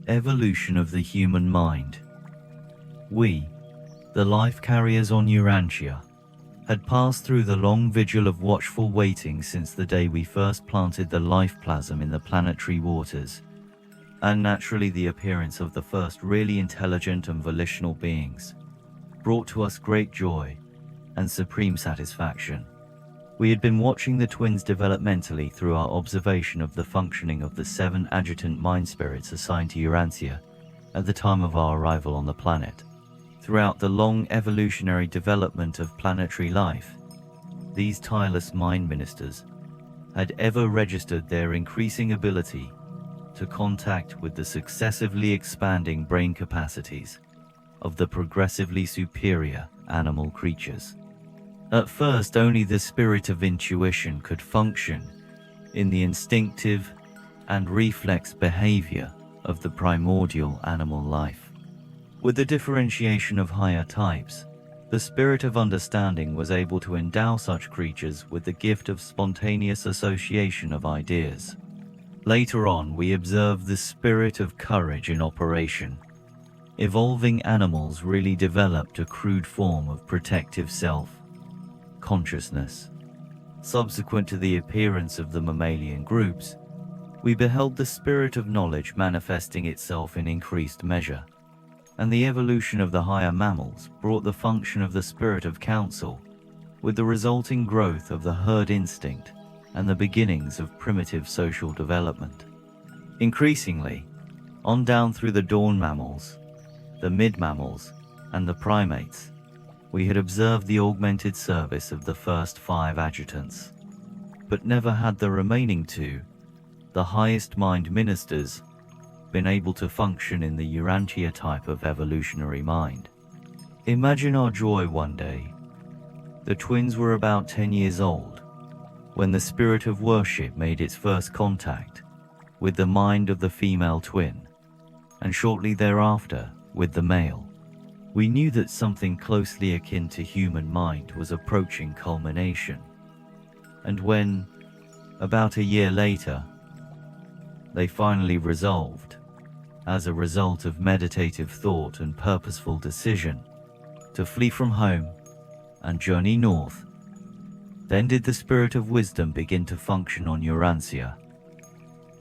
Evolution of the human mind. We, the life carriers on Urantia, had passed through the long vigil of watchful waiting since the day we first planted the life plasm in the planetary waters, and naturally the appearance of the first really intelligent and volitional beings brought to us great joy and supreme satisfaction. We had been watching the twins developmentally through our observation of the functioning of the 7 adjutant mind spirits assigned to Urantia at the time of our arrival on the planet. Throughout the long evolutionary development of planetary life, these tireless mind ministers had ever registered their increasing ability to contact with the successively expanding brain capacities of the progressively superior animal creatures. At first, only the spirit of intuition could function in the instinctive and reflex behavior of the primordial animal life. With the differentiation of higher types, the spirit of understanding was able to endow such creatures with the gift of spontaneous association of ideas. Later on, we observed the spirit of courage in operation. Evolving animals really developed a crude form of protective self-consciousness. Subsequent to the appearance of the mammalian groups, we beheld the spirit of knowledge manifesting itself in increased measure, and the evolution of the higher mammals brought the function of the spirit of counsel, with the resulting growth of the herd instinct and the beginnings of primitive social development. Increasingly, on down through the dawn mammals, the mid-mammals, and the primates, we had observed the augmented service of the first 5 adjutants, but never had the remaining 2, the highest mind ministers, been able to function in the Urantia type of evolutionary mind. Imagine our joy one day. The twins were about 10 years old when the spirit of worship made its first contact with the mind of the female twin, and shortly thereafter with the male. We knew that something closely akin to human mind was approaching culmination, and when, about a year later, they finally resolved, as a result of meditative thought and purposeful decision, to flee from home and journey north, then did the spirit of wisdom begin to function on Urantia,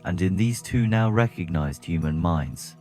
and in these 2 now recognized human minds,